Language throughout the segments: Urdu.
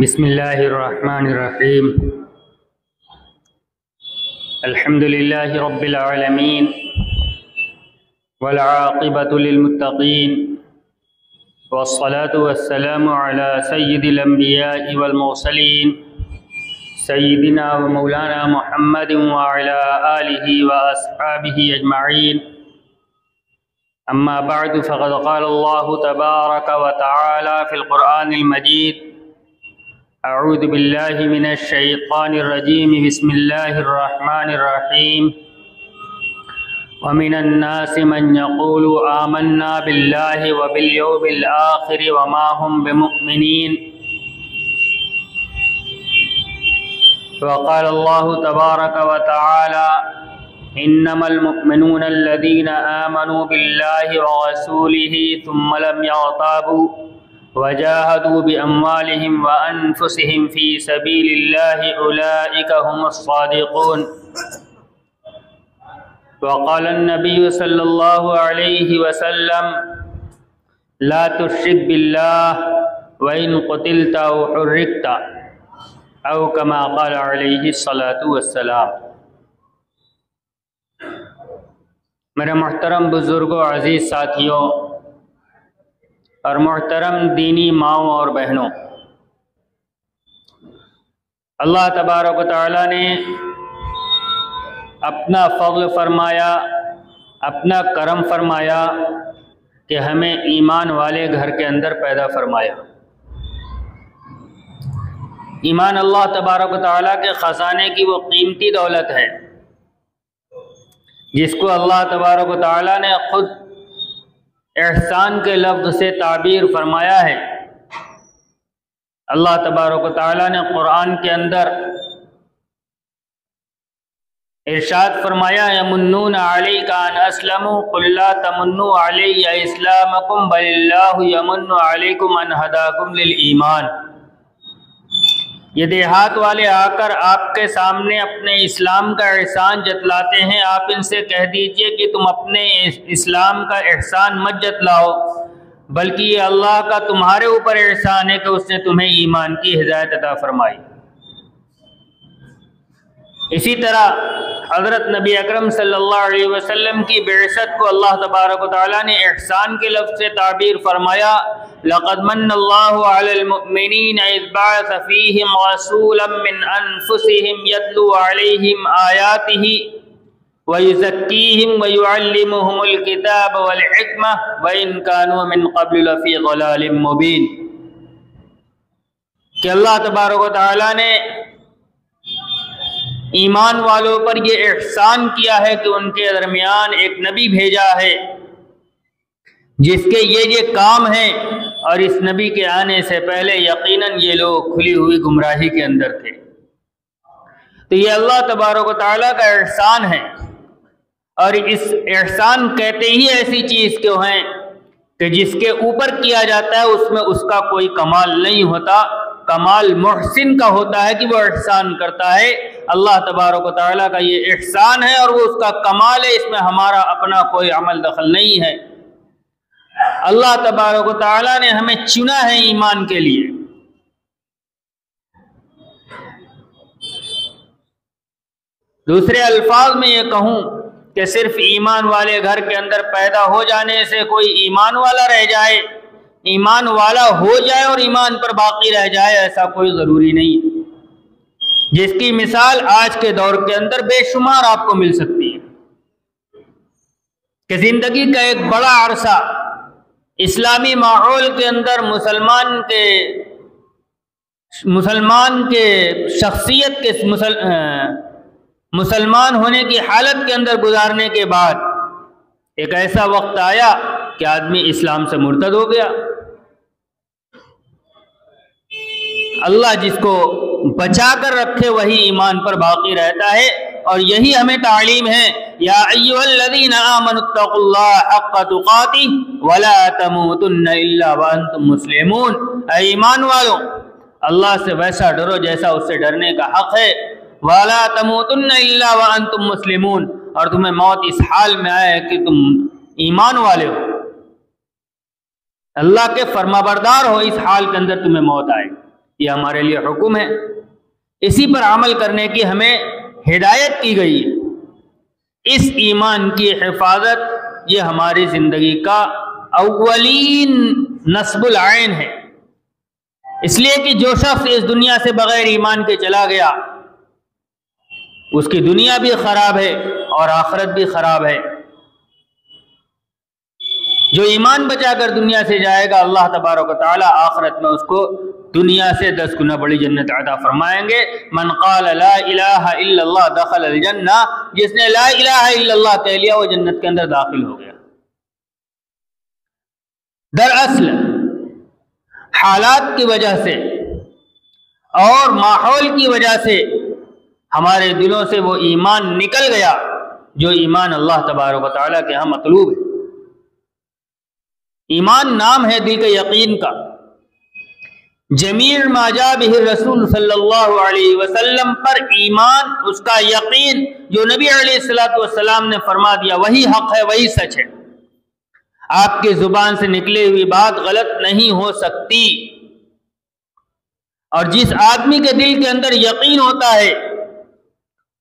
بسم اللہ الرحمن الرحیم الحمد للہ رب العالمین والعاقبۃ للمتقین والصلاة والسلام علی سید الانبیاء والمرسلین سیدنا و مولانا محمد وعلی آلہ واصحابہ اجمعین اما بعد فقد قال اللہ تبارک وتعالی فی القرآن المجید اعوذ باللہ من الشیطان الرجیم بسم اللہ الرحمن الرحیم ومن الناس من يقول آمنا باللہ وبالیوم الآخر وما هم بمؤمنین وقال اللہ تبارک وتعالی انما المؤمنون الذین آمنوا باللہ ورسولہ ثم لم يرتابوا وجاهدوا بأموالهم وأنفسهم في سبيل الله أولئك هم الصادقون وقال النبي صلى الله عليه وسلم لا تشرك بالله وإن قتلت أو حرقت أو كما قال عليه الصلاة والسلام۔ میرے محترم بزرگوں، عزیز ساتھیوں اور محترم دینی ماؤں اور بہنوں، اللہ تبارک و تعالیٰ نے اپنا فضل فرمایا، اپنا کرم فرمایا کہ ہمیں ایمان والے گھر کے اندر پیدا فرمایا۔ ایمان اللہ تبارک و تعالیٰ کے خزانے کی وہ قیمتی دولت ہے جس کو اللہ تبارک و تعالیٰ نے خود احسان کے لفظ سے تعبیر فرمایا ہے۔ اللہ تبارک و تعالیٰ نے قرآن کے اندر ارشاد فرمایا یمنون علیک ان اسلموا قل لا تمنوا علی اسلامکم بل اللہ یمن علیکم ان ہداکم للایمان۔ یہ دیہات والے آ کر آپ کے سامنے اپنے اسلام کا احسان جتلاتے ہیں، آپ ان سے کہہ دیجئے کہ تم اپنے اسلام کا احسان مت جتلاؤ، بلکہ یہ اللہ کا تمہارے اوپر احسان ہے کہ اس نے تمہیں ایمان کی ہدایت عطا فرمائی۔ اسی طرح حضرت نبی اکرم صلی اللہ علیہ وسلم کی بعثت کو اللہ تبارک و تعالیٰ نے احسان کے لفظ سے تعبیر فرمایا لقد من اللہ علی المؤمنین اذ بعث فیہم رسولا من انفسہم یتلو علیہم آیاتہ ویزکیہم ویعلمہم الکتاب والحکمہ وإن كانوا من قبل لفی ضلال مبین، کہ اللہ تبارک و تعالیٰ نے ایمان والوں پر یہ احسان کیا ہے کہ ان کے درمیان ایک نبی بھیجا ہے جس کے یہ کام ہیں، اور اس نبی کے آنے سے پہلے یقیناً یہ لوگ کھلی ہوئی گمراہی کے اندر تھے۔ تو یہ اللہ تبارک و تعالیٰ کا احسان ہے، اور اس احسان کہتے ہی ایسی چیز کیوں ہیں کہ جس کے اوپر کیا جاتا ہے اس میں اس کا کوئی کمال نہیں ہوتا، کمال محسن کا ہوتا ہے کہ وہ احسان کرتا ہے۔ اللہ تبارک و تعالیٰ کا یہ احسان ہے اور وہ اس کا کمال ہے، اس میں ہمارا اپنا کوئی عمل دخل نہیں ہے۔ اللہ تبارک و تعالیٰ نے ہمیں چنا ہے ایمان کے لیے۔ دوسرے الفاظ میں یہ کہوں کہ صرف ایمان والے گھر کے اندر پیدا ہو جانے سے کوئی ایمان والا رہ جائے، ایمان والا ہو جائے اور ایمان پر باقی رہ جائے، ایسا کوئی ضروری نہیں، جس کی مثال آج کے دور کے اندر بے شمار آپ کو مل سکتی ہے کہ زندگی کا ایک بڑا عرصہ اسلامی ماحول کے اندر مسلمان کے شخصیت کے مسلمان ہونے کی حالت کے اندر گزارنے کے بعد ایک ایسا وقت آیا کہ آدمی اسلام سے مرتد ہو گیا۔ اللہ جس کو بچا کر رکھے وہی ایمان پر باقی رہتا ہے، اور یہی ہمیں تعلیم ہے یا ایھا الذین آمنوا اتقوا اللہ حق تقاتہ ولا تموتن الا وانتم مسلمون۔ اے ایمان والو، اللہ سے ویسا ڈرو جیسا اس سے ڈرنے کا حق ہے، ولا تموتن الا وانتم مسلمون، اور تمہیں موت اس حال میں آئے کہ تم ایمان والے ہو، اللہ کے فرمانبردار ہو، اس حال کے اندر تمہیں موت آئے۔ یہ ہمارے لیے حکم ہے، اسی پر عمل کرنے کی ہمیں ہدایت کی گئی ہے۔ اس ایمان کی حفاظت یہ ہماری زندگی کا اولین نصب العین ہے، اس لیے کہ جو شخص اس دنیا سے بغیر ایمان کے چلا گیا اس کی دنیا بھی خراب ہے اور آخرت بھی خراب ہے۔ جو ایمان بچا کر دنیا سے جائے گا اللہ تبارک و تعالی آخرت میں اس کو دنیا سے 10 گنا بڑی جنت عطا فرمائیں گے۔ من قال لا الہ الا اللہ دخل الجنہ، جس نے لا الہ الا اللہ کہہ لیا وہ جنت کے اندر داخل ہو گیا۔ دراصل حالات کی وجہ سے اور ماحول کی وجہ سے ہمارے دلوں سے وہ ایمان نکل گیا جو ایمان اللہ تبارک و تعالیٰ کے ہاں مطلوب ہے۔ ایمان نام ہے دل کے یقین کا۔ جمیع ما جاء بہ الرسول صلی اللہ علیہ وسلم پر ایمان، اس کا یقین جو نبی علیہ الصلوۃ والسلام نے فرما دیا وہی حق ہے، وہی سچ ہے۔ آپ کی زبان سے نکلی ہوئی بات غلط نہیں ہو سکتی، اور جس آدمی کے دل کے اندر یقین ہوتا ہے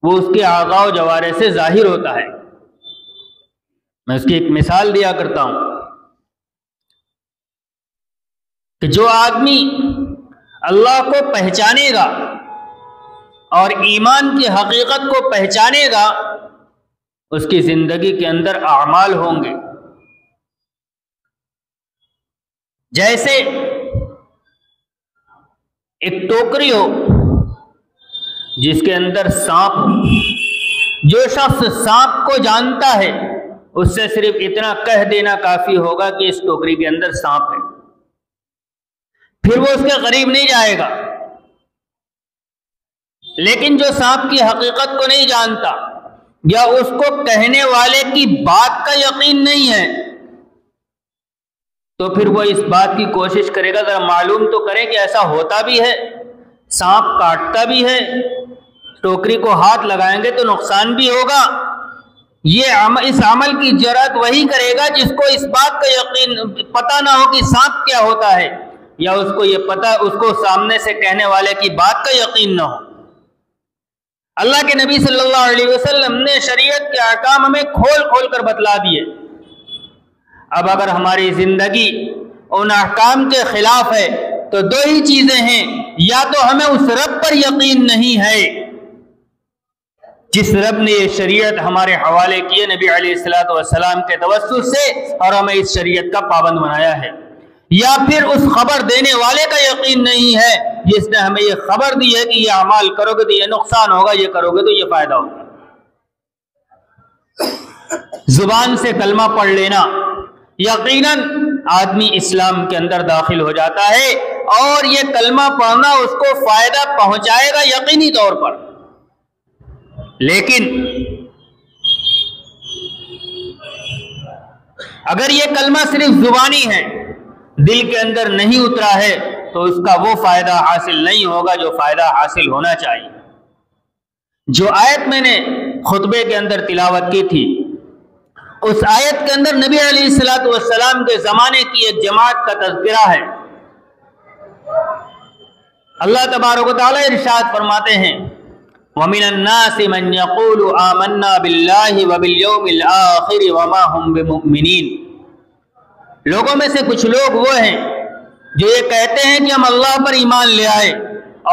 وہ اس کے اعضاء و جوارح سے ظاہر ہوتا ہے۔ میں اس کی ایک مثال دیا کرتا ہوں کہ جو آدمی اللہ کو پہچانے گا اور ایمان کی حقیقت کو پہچانے گا اس کی زندگی کے اندر اعمال ہوں گے۔ جیسے ایک ٹوکری ہو جس کے اندر سانپ ہو، جو شخص سانپ کو جانتا ہے اس سے صرف اتنا کہہ دینا کافی ہوگا کہ اس ٹوکری کے اندر سانپ ہے، پھر وہ اس کے قریب نہیں جائے گا۔ لیکن جو سانپ کی حقیقت کو نہیں جانتا یا اس کو کہنے والے کی بات کا یقین نہیں ہے تو پھر وہ اس بات کی کوشش کرے گا ذرا معلوم تو کرے کہ ایسا ہوتا بھی ہے، سانپ کاٹتا بھی ہے، ٹوکری کو ہاتھ لگائیں گے تو نقصان بھی ہوگا۔ اس عمل کی جرات وہی کرے گا جس کو اس بات کا یقین پتہ نہ ہو کہ سانپ کیا ہوتا ہے، یا اس کو یہ پتہ، اس کو سامنے سے کہنے والے کی بات کا یقین نہ ہو۔ اللہ کے نبی صلی اللہ علیہ وسلم نے شریعت کے احکام ہمیں کھول کھول کر بتلا دیے۔ اب اگر ہماری زندگی ان احکام کے خلاف ہے تو دو ہی چیزیں ہیں، یا تو ہمیں اس رب پر یقین نہیں ہے جس رب نے یہ شریعت ہمارے حوالے کیے نبی علیہ الصلوۃ والسلام کے توسط سے اور ہمیں اس شریعت کا پابند بنایا ہے، یا پھر اس خبر دینے والے کا یقین نہیں ہے جس نے ہمیں یہ خبر دی ہے کہ یہ اعمال کرو گے تو یہ نقصان ہوگا، یہ کرو گے تو یہ فائدہ ہوگا۔ زبان سے کلمہ پڑھ لینا یقیناً آدمی اسلام کے اندر داخل ہو جاتا ہے، اور یہ کلمہ پڑھنا اس کو فائدہ پہنچائے گا یقینی طور پر، لیکن اگر یہ کلمہ صرف زبانی ہے، دل کے اندر نہیں اترا ہے تو اس کا وہ فائدہ حاصل نہیں ہوگا جو فائدہ حاصل ہونا چاہیے۔ جو آیت میں نے خطبے کے اندر تلاوت کی تھی اس آیت کے اندر نبی علیہ الصلوۃ والسلام کے زمانے کی ایک جماعت کا تذکرہ ہے۔ اللہ تبارک و تعالی ارشاد فرماتے ہیں وَمِنَ النَّاسِ مَنْ يَقُولُ آمَنَّا بِاللَّهِ وَبِالْيَوْمِ الْآخِرِ وَمَا هُمْ بِمُؤْمِنِينَ، لوگوں میں سے کچھ لوگ وہ ہیں جو یہ کہتے ہیں کہ ہم اللہ پر ایمان لے آئے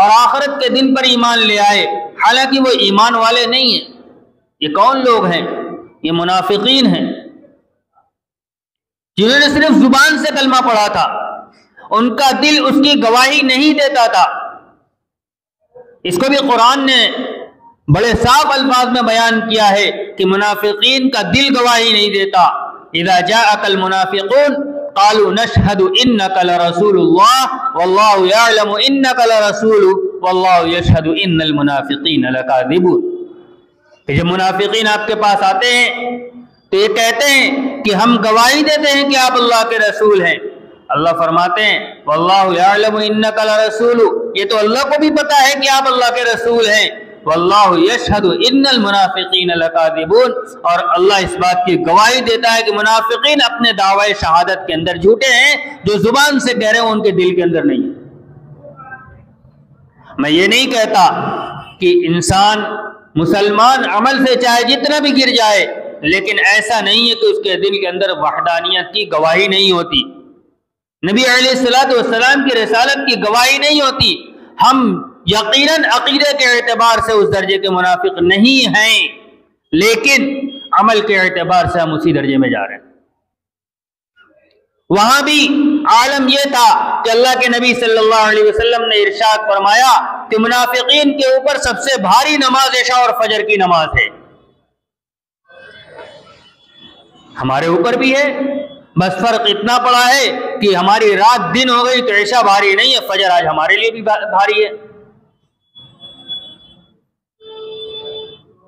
اور آخرت کے دن پر ایمان لے آئے، حالانکہ وہ ایمان والے نہیں ہیں۔ یہ کون لوگ ہیں؟ یہ منافقین ہیں جنہوں نے صرف زبان سے کلمہ پڑھا تھا، ان کا دل اس کی گواہی نہیں دیتا تھا۔ اس کو بھی قرآن نے بڑے صاف الفاظ میں بیان کیا ہے کہ منافقین کا دل گواہی نہیں دیتا۔ اذا جاءك المنافقون قالوا نشهد انك لرسول الله والله يعلم انك لرسول والله يشهد ان المنافقين لكاذبون، کہ جب منافقین آپ کے پاس آتے ہیں تو یہ کہتے ہیں کہ ہم گواہی دیتے ہیں کہ آپ اللہ کے رسول ہیں۔ اللہ فرماتے ہیں واللہ یعلم انک لرسول، یہ تو اللہ کو بھی پتا ہے کہ آپ اللہ کے رسول ہیں۔ واللہ یشہد ان المنافقین لکاذبون، اور اللہ اس بات کی گواہی دیتا ہے کہ منافقین اپنے دعوی شہادت کے اندر جھوٹے ہیں، جو زبان سے کہہ رہے ہیں ان کے دل کے اندر نہیں ہے۔ میں یہ نہیں کہتا کہ انسان مسلمان عمل سے چاہے جتنا بھی گر جائے، لیکن ایسا نہیں ہے کہ اس کے دل کے اندر وحدانیت کی گواہی نہیں ہوتی، نبی علیہ الصلوۃ والسلام کی رسالت کی گواہی نہیں ہوتی۔ ہم یقیناً عقیدے کے اعتبار سے اس درجے کے منافق نہیں ہیں، لیکن عمل کے اعتبار سے ہم اسی درجے میں جا رہے ہیں۔ وہاں بھی عالم یہ تھا کہ اللہ کے نبی صلی اللہ علیہ وسلم نے ارشاد فرمایا کہ منافقین کے اوپر سب سے بھاری نماز عشاء اور فجر کی نماز ہے۔ ہمارے اوپر بھی ہے، بس فرق اتنا پڑا ہے کہ ہماری رات دن ہو گئی تو عشاء بھاری نہیں ہے، فجر آج ہمارے لیے بھی بھاری ہے۔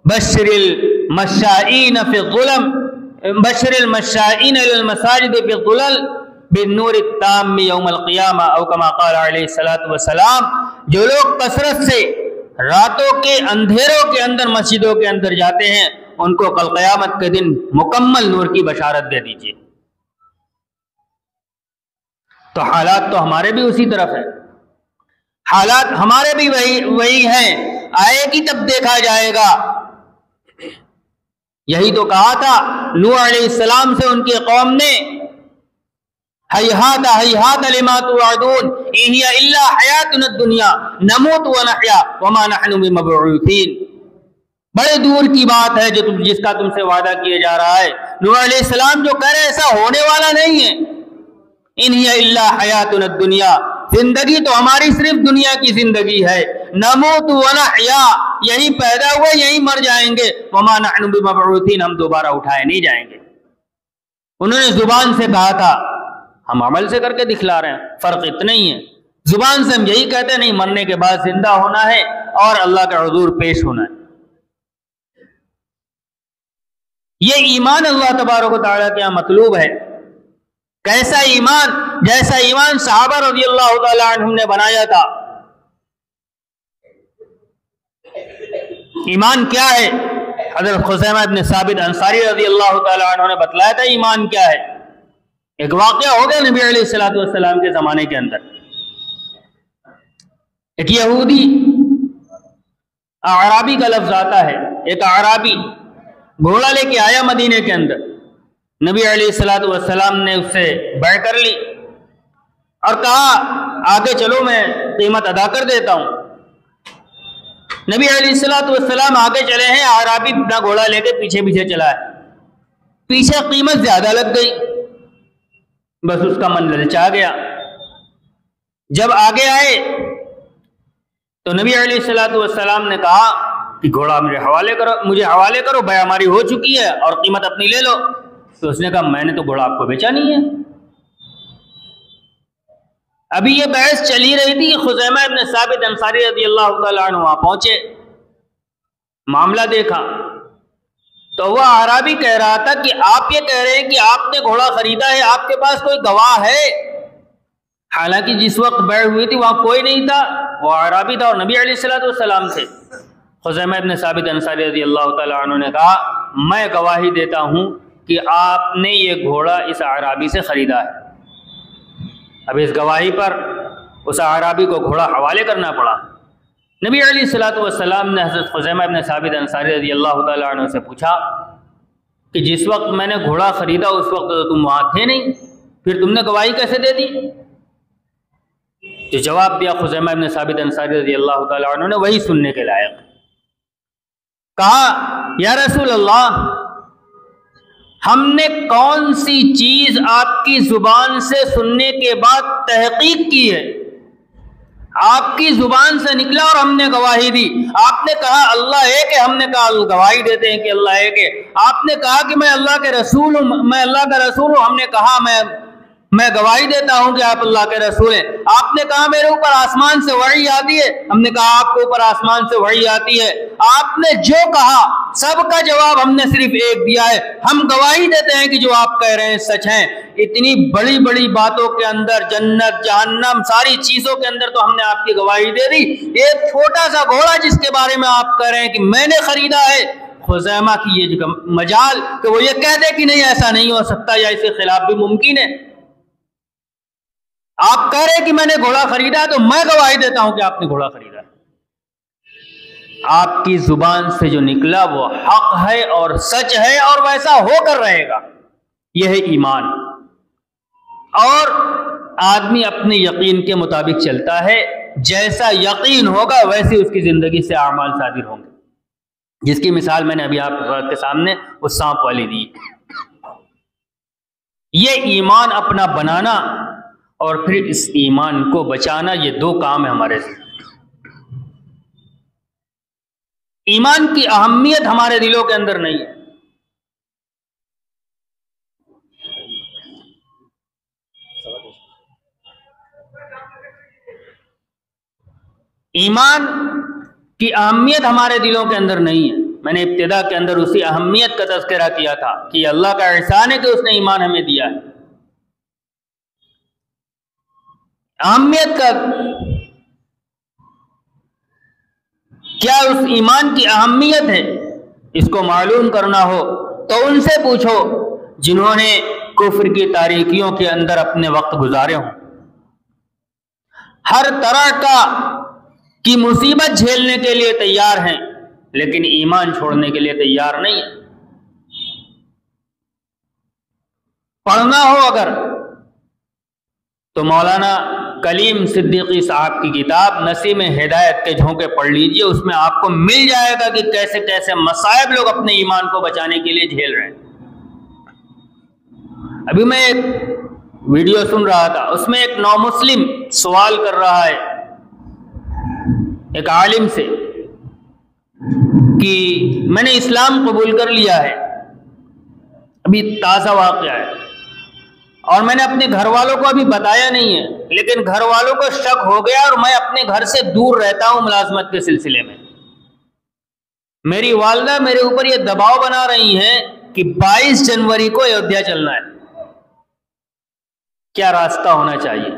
بشر المشائین فی الظلم، بشر المشائین الی المساجد فی الظلل بالنور التام یوم القیامہ، او کما قال علیہ الصلوۃ والسلام۔ جو لوگ کثرت سے راتوں کے اندھیروں کے اندر مسجدوں کے اندر جاتے ہیں، ان کو کل قیامت کے دن مکمل نور کی بشارت دے دیجیے۔ تو حالات تو ہمارے بھی اسی طرف ہیں، حالات ہمارے بھی وہی ہیں، آئے گی تب دیکھا جائے گا۔ یہی تو کہا تھا نوح علیہ السلام سے ان کی قوم نے، ہیہات ہیہات لما توعدون ان ہی الا حیاتنا الدنیا نموت ونحیا وما نحن بمبعوثین۔ بڑے دور کی بات ہے جس کا تم سے وعدہ کیا جا رہا ہے۔ نوح علیہ السلام جو کہہ رہے ایسا ہونے والا نہیں ہے، ان ہی الا حیاتنا الدنیا، زندگی تو ہماری صرف دنیا کی زندگی ہے، نموت ونحیا، یہی پیدا ہوئے یہی مر جائیں گے، وما نحن بمبعوثین، ہم دوبارہ اٹھائے نہیں جائیں گے۔ انہوں نے زبان سے کہا تھا، ہم عمل سے کر کے دکھلا رہے ہیں، فرق اتنا ہی ہے۔ زبان سے ہم یہی کہتے ہیں نہیں، مرنے کے بعد زندہ ہونا ہے اور اللہ کا حضور پیش ہونا ہے۔ یہ ایمان اللہ تبارک و تعالیٰ کے یہاں مطلوب ہے۔ کیسا ایمان؟ جیسا ایمان صحابہ رضی اللہ تعالیٰ عنہم نے بنایا تھا۔ ایمان کیا ہے؟ حضرت خزیمہ ابن ثابت انصاری رضی اللہ تعالیٰ عنہ نے بتلایا تھا ایمان کیا ہے۔ ایک واقعہ ہو گیا نبی علیہ الصلوۃ والسلام کے زمانے کے اندر، ایک یہودی، اعرابی کا لفظ آتا ہے، ایک اعرابی گھوڑا لے کے آیا مدینے کے اندر، نبی علیہ الصلوۃ والسلام نے اس سے بیع کر لی اور کہا آگے چلو میں قیمت ادا کر دیتا ہوں۔ نبی علیہ الصلوۃ والسلام آگے چلے ہیں، اعرابی اپنا گھوڑا لے کے پیچھے پیچھے چلا ہے، پیچھے قیمت زیادہ لگ گئی، بس اس کا من للچا گیا۔ جب آگے آئے تو نبی علیہ الصلوۃ والسلام نے کہا کہ گھوڑا مجھے حوالے کرو، بیع ہماری ہو چکی ہے اور قیمت اپنی لے لو۔ تو اس نے کہا میں نے تو گھوڑا آپ کو بیچا نہیں ہے۔ ابھی یہ بحث چلی رہی تھی، خزیمہ ابن ثابت انصاری رضی اللہ تعالیٰ عنہ وہاں پہنچے، معاملہ دیکھا تو وہ اعرابی کہہ رہا تھا کہ آپ یہ کہہ رہے ہیں کہ آپ نے گھوڑا خریدا ہے، آپ کے پاس کوئی گواہ ہے؟ حالانکہ جس وقت بیع ہوئی تھی وہاں کوئی نہیں تھا، وہ اعرابی تھا اور نبی علیہ الصلوۃ والسلام تھے۔ خزیمہ ابن ثابت انصاری رضی اللہ تعالیٰ عنہ نے کہا میں گواہی دیتا ہوں کہ آپ نے یہ گھوڑا اس اعرابی سے خریدا ہے۔ اب اس گواہی پر اس اعرابی کو گھوڑا حوالے کرنا پڑا۔ نبی علیہ الصلوۃ والسلام نے حضرت خزیمہ ابن ثابت انصاری رضی اللہ تعالیٰ عنہ سے پوچھا کہ جس وقت میں نے گھوڑا خریدا اس وقت تو تم وہاں تھے نہیں، پھر تم نے گواہی کیسے دے دی؟ جو جواب دیا خزیمہ ابن ثابت انصاری رضی اللہ تعالیٰ عنہ نے وہی سننے کے لائق۔ کہا یا رسول اللہ، ہم نے کون سی چیز آپ کی زبان سے سننے کے بعد تحقیق کی ہے؟ آپ کی زبان سے نکلا اور ہم نے گواہی دی۔ آپ نے کہا اللہ ایک ہے، ہم نے کہا گواہی دیتے ہیں کہ اللہ ایک ہے۔ آپ نے کہا کہ میں اللہ کے رسول ہوں، میں اللہ کا رسول ہوں، ہم نے کہا میں گواہی دیتا ہوں کہ آپ اللہ کے رسول ہیں۔ آپ نے کہا میرے اوپر آسمان سے وحی آتی ہے، ہم نے کہا آپ کے اوپر آسمان سے وحی آتی ہے۔ آپ نے جو کہا سب کا جواب ہم نے صرف ایک دیا ہے، ہم گواہی دیتے ہیں کہ جو آپ کہہ رہے ہیں سچ ہیں۔ اتنی بڑی بڑی باتوں کے اندر، جنت جہنم ساری چیزوں کے اندر تو ہم نے آپ کی گواہی دے دی، ایک چھوٹا سا گھوڑا جس کے بارے میں آپ کہہ رہے ہیں کہ میں نے خریدا ہے، خزیمہ کی یہ مجال کہ وہ یہ کہہ دے کہ نہیں ایسا نہیں ہو سکتا یا اس کے خلاف بھی ممکن ہے۔ آپ کہہ رہے ہیں کہ میں نے گھوڑا خریدا تو میں گواہی دیتا ہوں کہ آپ نے گھوڑا خریدا۔ آپ کی زبان سے جو نکلا وہ حق ہے اور سچ ہے اور ویسا ہو کر رہے گا. یہ ہے ایمان. اور آدمی اپنے یقین کے مطابق چلتا ہے، جیسا یقین ہوگا ویسے اس کی زندگی سے اعمال صادر ہوں گے، جس کی مثال میں نے ابھی آپ کے سامنے اس سانپ والی دی. یہ ایمان اپنا بنانا اور پھر اس ایمان کو بچانا، یہ دو کام ہے ہمارے سے. ایمان کی اہمیت ہمارے دلوں کے اندر نہیں ہے. ایمان کی اہمیت ہمارے دلوں کے اندر نہیں ہے. میں نے ابتدا کے اندر اسی اہمیت کا تذکرہ کیا تھا کہ یہ اللہ کا احسان ہے کہ اس نے ایمان ہمیں دیا ہے. اہمیت کا کیا اس ایمان کی اہمیت ہے، اس کو معلوم کرنا ہو تو ان سے پوچھو جنہوں نے کفر کی تاریکیوں کے اندر اپنے وقت گزارے ہوں، ہر طرح کی مصیبت جھیلنے کے لیے تیار ہیں لیکن ایمان چھوڑنے کے لیے تیار نہیں ہے. پڑھنا ہو اگر تو مولانا کلیم صدیقی صاحب کی کتاب نسیم ہدایت کے جھونکے پڑھ لیجئے. اس میں آپ کو مل جائے گا کہ کیسے کیسے مصائب لوگ اپنے ایمان کو بچانے کے لیے جھیل رہے ہیں. ابھی میں ایک ویڈیو سن رہا تھا، اس میں ایک نو مسلم سوال کر رہا ہے ایک عالم سے کہ میں نے اسلام قبول کر لیا ہے، ابھی تازہ واقعہ ہے، اور میں نے اپنے گھر والوں کو ابھی بتایا نہیں ہے، لیکن گھر والوں کو شک ہو گیا اور میں اپنے گھر سے دور رہتا ہوں ملازمت کے سلسلے میں. میری والدہ میرے اوپر یہ دباؤ بنا رہی ہیں کہ 22 جنوری کو ایودھیا چلنا ہے. کیا راستہ ہونا چاہیے؟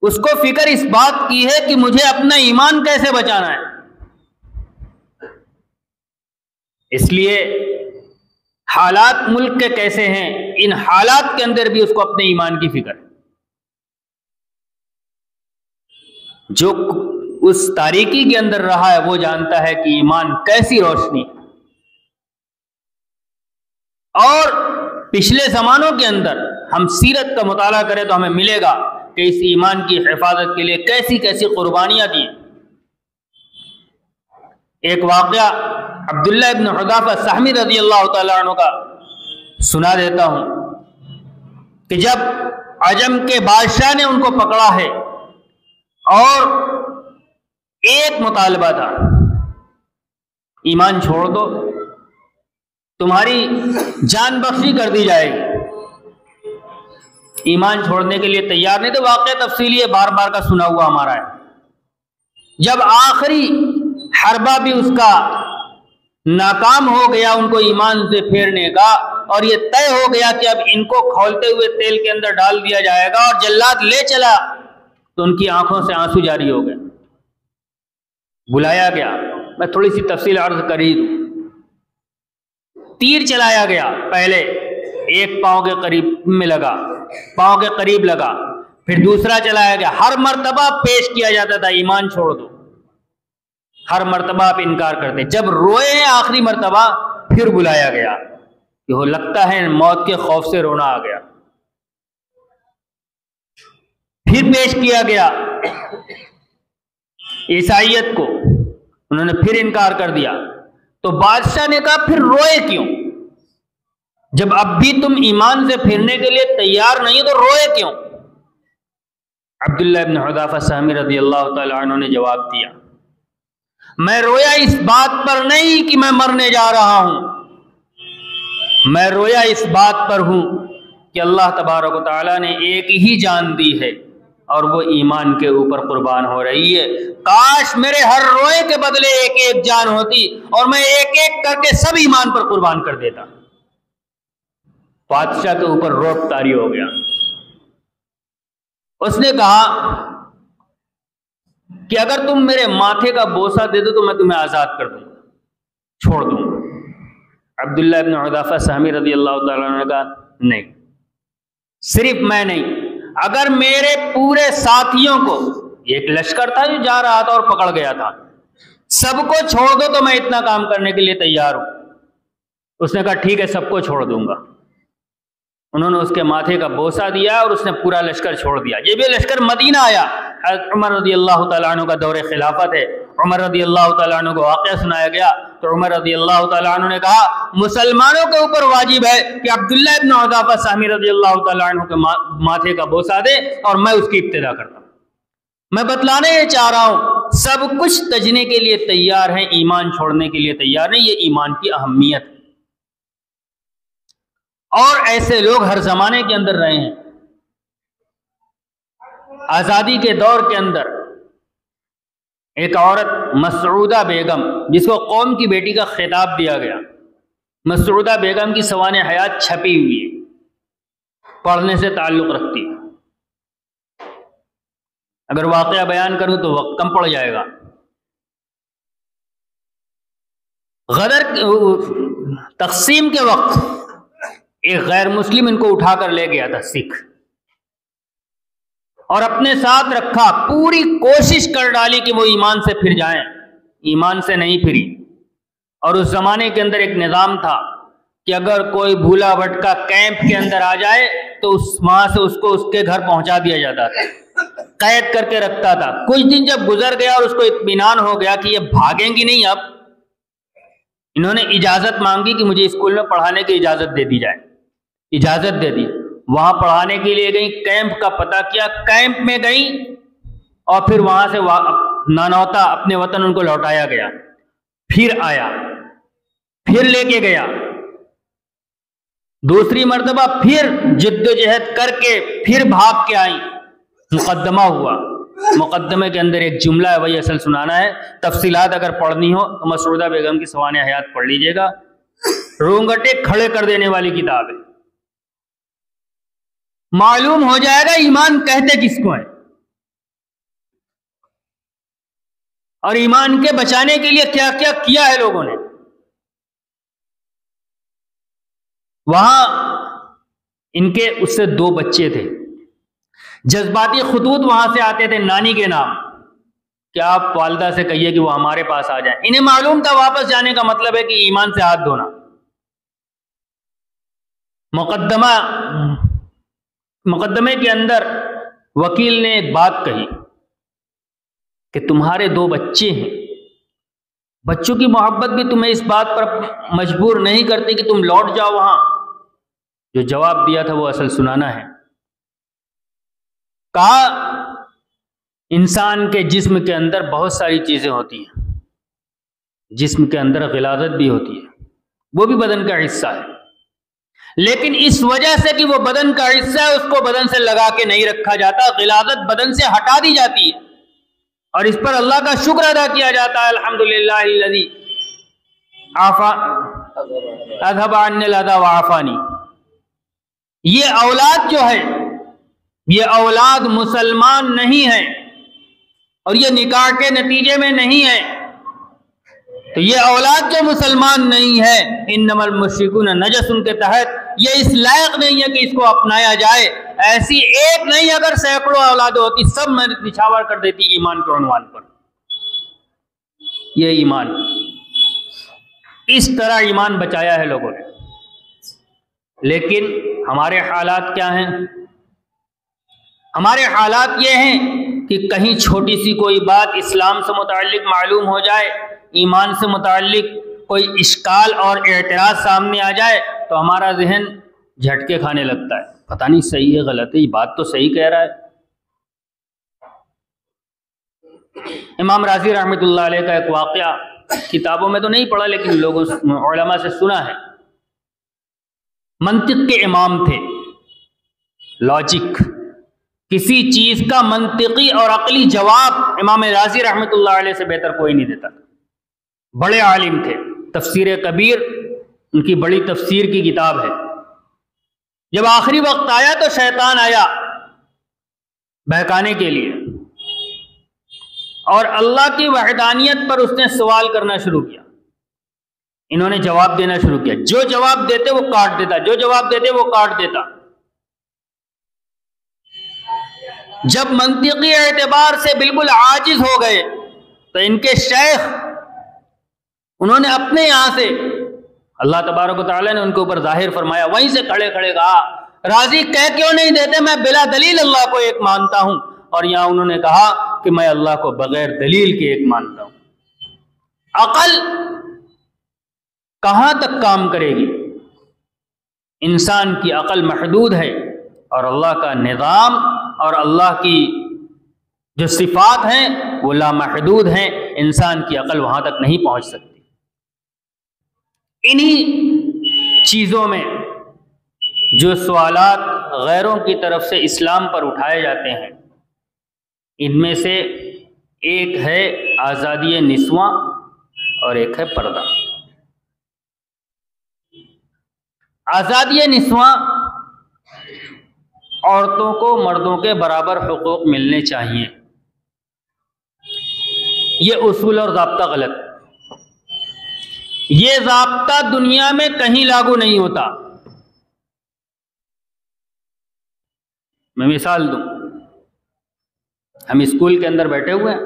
اس کو فکر اس بات کی ہے کہ مجھے اپنا ایمان کیسے بچانا ہے. اس لیے حالات ملک کے کیسے ہیں، ان حالات کے اندر بھی اس کو اپنے ایمان کی فکر ہے. جو اس تاریکی کے اندر رہا ہے وہ جانتا ہے کہ ایمان کیسی روشنی. اور پچھلے زمانوں کے اندر ہم سیرت کا مطالعہ کریں تو ہمیں ملے گا کہ اس ایمان کی حفاظت کے لیے کیسی کیسی قربانیاں دی. ایک واقعہ عبداللہ ابن حذافہ سہمی رضی اللہ تعالیٰ عنہ کا سنا دیتا ہوں کہ جب عجم کے بادشاہ نے ان کو پکڑا ہے اور ایک مطالبہ تھا، ایمان چھوڑ دو تمہاری جان بخشی کر دی جائے گی. ایمان چھوڑنے کے لیے تیار نہیں. تو واقعہ تفصیلی ہے، بار بار کا سنا ہوا ہمارا ہے. جب آخری حربہ بھی اس کا ناکام ہو گیا ان کو ایمان سے پھیرنے کا، اور یہ طے ہو گیا کہ اب ان کو کھولتے ہوئے تیل کے اندر ڈال دیا جائے گا اور جلاد لے چلا، تو ان کی آنکھوں سے آنسو جاری ہو گئے. بلایا گیا، میں تھوڑی سی تفصیل عرض کر ہی دوں. تیر چلایا گیا، پہلے ایک پاؤں کے قریب میں لگا، پاؤں کے قریب لگا، پھر دوسرا چلایا گیا. ہر مرتبہ پیش کیا جاتا تھا ایمان چھوڑ دو، ہر مرتبہ آپ انکار کرتے. جب روئے ہیں آخری مرتبہ پھر بلایا گیا کہ وہ لگتا ہے موت کے خوف سے رونا آ گیا. پھر پیش کیا گیا عیسائیت کو، انہوں نے پھر انکار کر دیا. تو بادشاہ نے کہا پھر روئے کیوں؟ جب اب بھی تم ایمان سے پھرنے کے لیے تیار نہیں تو روئے کیوں؟ عبداللہ ابن حذافہ سہمی رضی اللہ تعالی عنہ نے جواب دیا، میں رویا اس بات پر نہیں کہ میں مرنے جا رہا ہوں، میں رویا اس بات پر ہوں کہ اللہ تبارک و تعالیٰ نے ایک ہی جان دی ہے اور وہ ایمان کے اوپر قربان ہو رہی ہے. کاش میرے ہر روئے کے بدلے ایک ایک جان ہوتی اور میں ایک ایک کر کے سب ایمان پر قربان کر دیتا. بادشاہ کے اوپر روب طاری ہو گیا. اس نے کہا کہ اگر تم میرے ماتھے کا بوسہ دے دو تو میں تمہیں آزاد کر دوں گا، چھوڑ دوں گا. عبداللہ ابن حذافہ سہمی رضی اللہ تعالیٰ عنہ نے کہا نہیں، صرف میں نہیں، اگر میرے پورے ساتھیوں کو ایک لشکر تھا جو جا رہا تھا اور پکڑ گیا تھا. سب کو چھوڑ دو تو میں اتنا کام کرنے کے لیے تیار ہوں. اس نے کہا ٹھیک ہے سب کو چھوڑ دوں گا. انہوں نے اس کے ماتھے کا بوسہ دیا اور اس نے پورا لشکر چھوڑ دیا. یہ بھی لشکر مدینہ آیا. حضرت عمر رضی اللہ تعالیٰ عنہ کا دور خلافت ہے. عمر رضی اللہ تعالیٰ عنہ کو واقعہ سنایا گیا تو عمر رضی اللہ تعالیٰ عنہ نے کہا مسلمانوں کے اوپر واجب ہے کہ عبداللہ ابن حذافہ سہمی رضی اللہ تعالیٰ عنہ کے ماتھے کا بوسہ دے اور میں اس کی ابتدا کرتا ہوں. میں بتلانے یہ چاہ رہا ہوں سب کچھ تجنے کے لیے تیار ہیں, ایمان چھوڑنے کے لیے تیار نہیں. یہ ایمان کی اہمیت. اور ایسے لوگ ہر زمانے کے اندر رہے ہیں. آزادی کے دور کے اندر ایک عورت مسعودہ بیگم جس کو قوم کی بیٹی کا خطاب دیا گیا, مسعودہ بیگم کی سوانح حیات چھپی ہوئی ہے, پڑھنے سے تعلق رکھتی ہے. اگر واقعہ بیان کروں تو وقت کم پڑ جائے گا. غدر تقسیم کے وقت ایک غیر مسلم ان کو اٹھا کر لے گیا تھا سکھ, اور اپنے ساتھ رکھا. پوری کوشش کر ڈالی کہ وہ ایمان سے پھر جائیں, ایمان سے نہیں پھری. اور اس زمانے کے اندر ایک نظام تھا کہ اگر کوئی بھولا بھٹکا کیمپ کے اندر آ جائے تو وہاں سے اس کو اس کے گھر پہنچا دیا جاتا تھا, قید کر کے رکھتا تھا. کچھ دن جب گزر گیا اور اس کو اطمینان ہو گیا کہ یہ بھاگیں گی نہیں, اب انہوں نے اجازت مانگی کہ مجھے اسکول میں پڑھانے کی اجازت دے دی جائے. اجازت دے دی. وہاں پڑھانے کے لیے گئی, کیمپ کا پتہ کیا, کیمپ میں گئی اور پھر وہاں سے نانوتا اپنے وطن ان کو لوٹایا گیا. پھر آیا, پھر لے کے گیا, دوسری مرتبہ پھر جد و جہد کر کے پھر بھاگ کے آئی. مقدمہ ہوا, مقدمے کے اندر ایک جملہ ہے وہی اصل سنانا ہے. تفصیلات اگر پڑھنی ہو تو مسعودہ بیگم کی سوانح حیات پڑھ لیجئے گا. رونگٹے کھڑے کر دینے والی کتاب ہے. معلوم ہو جائے گا ایمان کہتے کس کو ہے, اور ایمان کے بچانے کے لیے کیا کیا کیا ہے لوگوں نے. وہاں ان کے اس سے 2 بچے تھے. جذباتی خطوط وہاں سے آتے تھے نانی کے نام کہ آپ والدہ سے کہیے کہ وہ ہمارے پاس آ جائیں. انہیں معلوم تھا واپس جانے کا مطلب ہے کہ ایمان سے ہاتھ دھونا. مقدمے کے اندر وکیل نے ایک بات کہی کہ تمہارے 2 بچے ہیں, بچوں کی محبت بھی تمہیں اس بات پر مجبور نہیں کرتی کہ تم لوٹ جاؤ وہاں. جو جواب دیا تھا وہ اصل سنانا ہے. کہا انسان کے جسم کے اندر بہت ساری چیزیں ہوتی ہیں, جسم کے اندر غلاظت بھی ہوتی ہے, وہ بھی بدن کا حصہ ہے, لیکن اس وجہ سے کہ وہ بدن کا حصہ ہے اس کو بدن سے لگا کے نہیں رکھا جاتا, غلاظت بدن سے ہٹا دی جاتی ہے اور اس پر اللہ کا شکر ادا کیا جاتا ہے. الحمدللہ الذی اذهب عني الاذى وعافانی. یہ اولاد جو ہے یہ اولاد مسلمان نہیں ہے اور یہ نکاح کے نتیجے میں نہیں ہے. تو یہ اولاد جو مسلمان نہیں ہے انما المشرکون نجس کے تحت یہ اس لائق نہیں ہے کہ اس کو اپنایا جائے. ایسی ایک نہیں اگر سینکڑوں اولاد ہوتی سب میں نچھاور کر دیتی ایمان کے عنوان پر. یہ ایمان, اس طرح ایمان بچایا ہے لوگوں نے. لیکن ہمارے حالات کیا ہیں؟ ہمارے حالات یہ ہیں کہ کہیں چھوٹی سی کوئی بات اسلام سے متعلق معلوم ہو جائے, ایمان سے متعلق کوئی اشکال اور اعتراض سامنے آ جائے تو ہمارا ذہن جھٹکے کھانے لگتا ہے, پتہ نہیں صحیح ہے غلط ہے, یہ بات تو صحیح کہہ رہا ہے. امام راضی رحمۃ اللہ علیہ کا ایک واقعہ کتابوں میں تو نہیں پڑھا لیکن لوگوں علماء سے سنا ہے. منطق کے امام تھے, لاجک, کسی چیز کا منطقی اور عقلی جواب امام راضی رحمۃ اللہ علیہ سے بہتر کوئی نہیں دیتا. بڑے عالم تھے, تفسیر کبیر ان کی بڑی تفسیر کی کتاب ہے. جب آخری وقت آیا تو شیطان آیا بہکانے کے لیے اور اللہ کی وحدانیت پر اس نے سوال کرنا شروع کیا. انہوں نے جواب دینا شروع کیا, جو جواب دیتے وہ کاٹ دیتا, جو جواب دیتے وہ کاٹ دیتا. جب منطقی اعتبار سے بالکل عاجز ہو گئے تو ان کے شیخ انہوں نے اپنے یہاں سے اللہ تبارک و تعالیٰ نے ان کے اوپر ظاہر فرمایا، وہیں سے کھڑے کھڑے کہا راضی کہہ کیوں نہیں دیتے، میں بلا دلیل اللہ کو ایک مانتا ہوں، اور یہاں انہوں نے کہا کہ میں اللہ کو بغیر دلیل کے ایک مانتا ہوں۔ عقل کہاں تک کام کرے گی؟ انسان کی عقل محدود ہے، اور اللہ کا نظام اور اللہ کی جو صفات ہیں وہ لامحدود ہیں، انسان کی عقل وہاں تک نہیں پہنچ سکتی۔ انہی چیزوں میں جو سوالات غیروں کی طرف سے اسلام پر اٹھائے جاتے ہیں، ان میں سے ایک ہے آزادی نسواں اور ایک ہے پردہ۔ آزادی نسواں، عورتوں کو مردوں کے برابر حقوق ملنے چاہیے، یہ اصول اور ضابطہ غلط، یہ ضابطہ دنیا میں کہیں لاگو نہیں ہوتا۔ میں مثال دوں، ہم اسکول کے اندر بیٹھے ہوئے ہیں،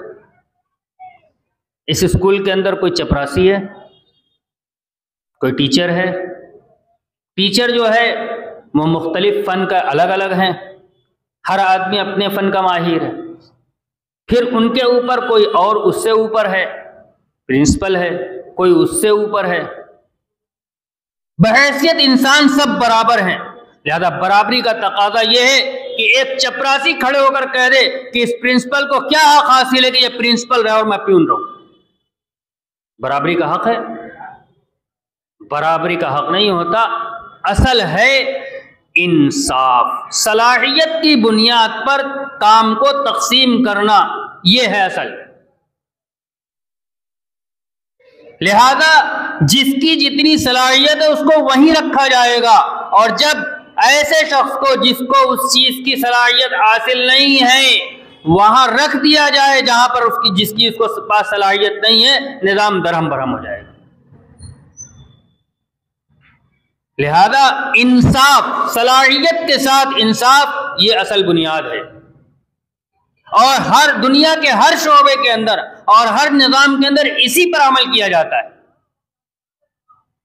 اس اسکول کے اندر کوئی چپراسی ہے، کوئی ٹیچر ہے، ٹیچر جو ہے وہ مختلف فن کا الگ الگ ہیں، ہر آدمی اپنے فن کا ماہر ہے، پھر ان کے اوپر کوئی اور اس سے اوپر ہے، پرنسپل ہے، کوئی اس سے اوپر ہے، بحیثیت انسان سب برابر ہیں، لہذا برابری کا تقاضا یہ ہے کہ ایک چپراسی کھڑے ہو کر کہہ دے کہ اس پرنسپل کو کیا حق حاصل ہے کہ یہ پرنسپل رہے اور میں پیون رہوں۔ برابری کا حق ہے؟ برابری کا حق نہیں ہوتا، اصل ہے انصاف، صلاحیت کی بنیاد پر کام کو تقسیم کرنا، یہ ہے اصل۔ لہذا جس کی جتنی صلاحیت ہے اس کو وہیں رکھا جائے گا، اور جب ایسے شخص کو جس کو اس چیز کی صلاحیت حاصل نہیں ہے وہاں رکھ دیا جائے جہاں پر جس کی اس کو پاس صلاحیت نہیں ہے، نظام درہم برہم ہو جائے گا۔ لہذا انصاف، صلاحیت کے ساتھ انصاف، یہ اصل بنیاد ہے، اور ہر دنیا کے ہر شعبے کے اندر اور ہر نظام کے اندر اسی پر عمل کیا جاتا ہے۔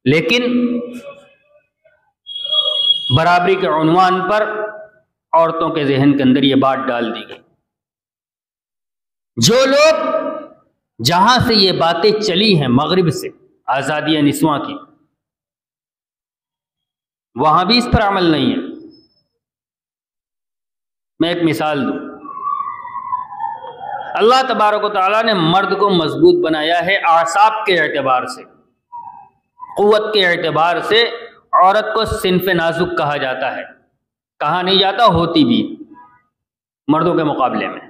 لیکن برابری کے عنوان پر عورتوں کے ذہن کے اندر یہ بات ڈال دی گئی۔ جو لوگ جہاں سے یہ باتیں چلی ہیں مغرب سے، آزادی نسواں کی، وہاں بھی اس پر عمل نہیں ہے۔ میں ایک مثال دوں، اللہ تبارک و تعالیٰ نے مرد کو مضبوط بنایا ہے اعصاب کے اعتبار سے، قوت کے اعتبار سے عورت کو صنف نازک کہا جاتا ہے، کہا نہیں جاتا، ہوتی بھی مردوں کے مقابلے میں۔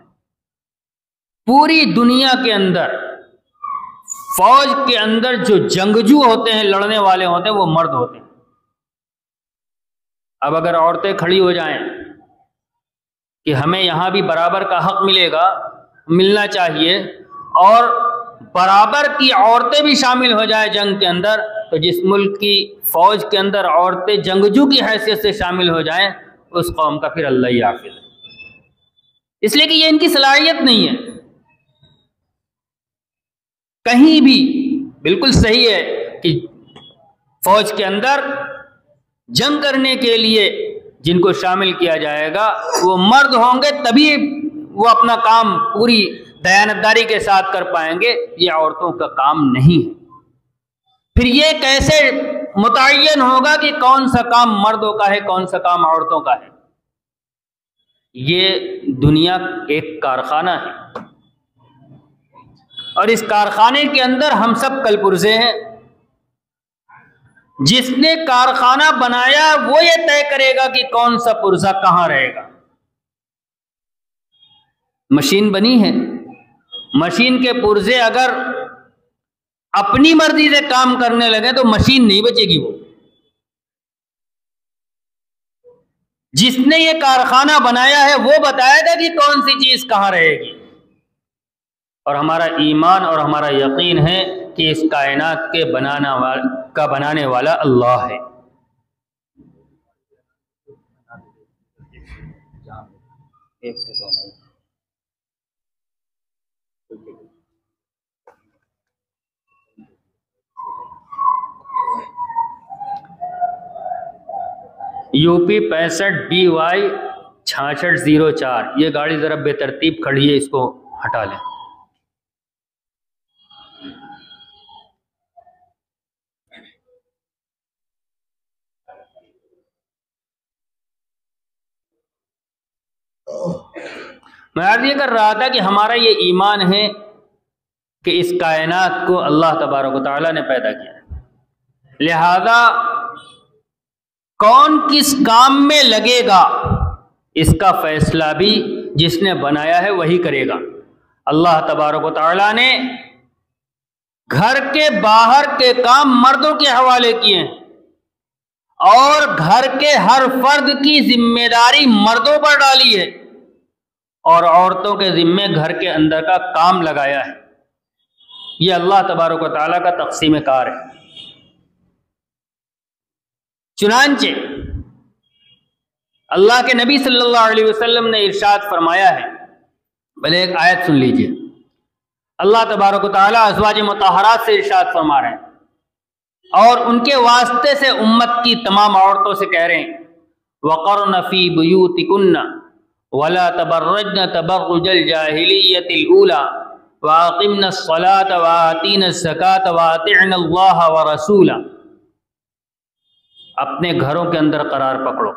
پوری دنیا کے اندر فوج کے اندر جو جنگجو ہوتے ہیں، لڑنے والے ہوتے ہیں، وہ مرد ہوتے ہیں۔ اب اگر عورتیں کھڑی ہو جائیں کہ ہمیں یہاں بھی برابر کا حق ملے گا، ملنا چاہیے، اور برابر کی عورتیں بھی شامل ہو جائیں جنگ کے اندر، تو جس ملک کی فوج کے اندر عورتیں جنگجو کی حیثیت سے شامل ہو جائیں، اس قوم کا پھر اللہ ہی حافظ ہے، اس لیے کہ یہ ان کی صلاحیت نہیں ہے۔ کہیں بھی بالکل صحیح ہے کہ فوج کے اندر جنگ کرنے کے لیے جن کو شامل کیا جائے گا وہ مرد ہوں گے، تبھی وہ اپنا کام پوری دیانتداری کے ساتھ کر پائیں گے، یہ عورتوں کا کام نہیں ہے۔ پھر یہ کیسے متعین ہوگا کہ کون سا کام مردوں کا ہے، کون سا کام عورتوں کا ہے؟ یہ دنیا ایک کارخانہ ہے، اور اس کارخانے کے اندر ہم سب کل پرزے ہیں۔ جس نے کارخانہ بنایا وہ یہ طے کرے گا کہ کون سا پرزہ کہاں رہے گا۔ مشین بنی ہے، مشین کے پرزے اگر اپنی مرضی سے کام کرنے لگے تو مشین نہیں بچے گی۔ وہ جس نے یہ کارخانہ بنایا ہے وہ بتائے گا کہ کون سی چیز کہاں رہے گی۔ اور ہمارا ایمان اور ہمارا یقین ہے کہ اس کائنات کے بنانے والا اللہ ہے۔ UP 65 DY 6604 یہ گاڑی ذرا بے ترتیب کھڑی ہے، اس کو ہٹا لیں۔ میں عرض یہ کر رہا تھا کہ ہمارا یہ ایمان ہے کہ اس کائنات کو اللہ تبارک و تعالیٰ نے پیدا کیا ہے، لہذا کون کس کام میں لگے گا اس کا فیصلہ بھی جس نے بنایا ہے وہی کرے گا۔ اللہ تبارک و تعالیٰ نے گھر کے باہر کے کام مردوں کے حوالے کیے ہیں اور گھر کے ہر فرد کی ذمہ داری مردوں پر ڈالی ہے اور عورتوں کے ذمے گھر کے اندر کا کام لگایا ہے۔ یہ اللہ تبارک و تعالیٰ کا تقسیم کار ہے۔ چنانچہ اللہ کے نبی صلی اللہ علیہ وسلم نے ارشاد فرمایا ہے، بھلے ایک آیت سن لیجئے۔ اللہ تبارک و تعالیٰ ازواج مطہرات سے ارشاد فرما رہے ہیں اور ان کے واسطے سے امت کی تمام عورتوں سے کہہ رہے ہیں، وَقَرْنَ فِي بُيُوتِكُنَّ وَلَا تَبَرَّجْنَ تَبَرُّجَ الْجَاهِلِيَّةِ الْأُولَى وَأَقِمْنَ الصَّلَاةَ وَآتِينَ الزَّكَاةَ وَأَطِعْنَ اللَّهَ وَرَسُولَهُ، اپنے گھروں کے اندر قرار پکڑو۔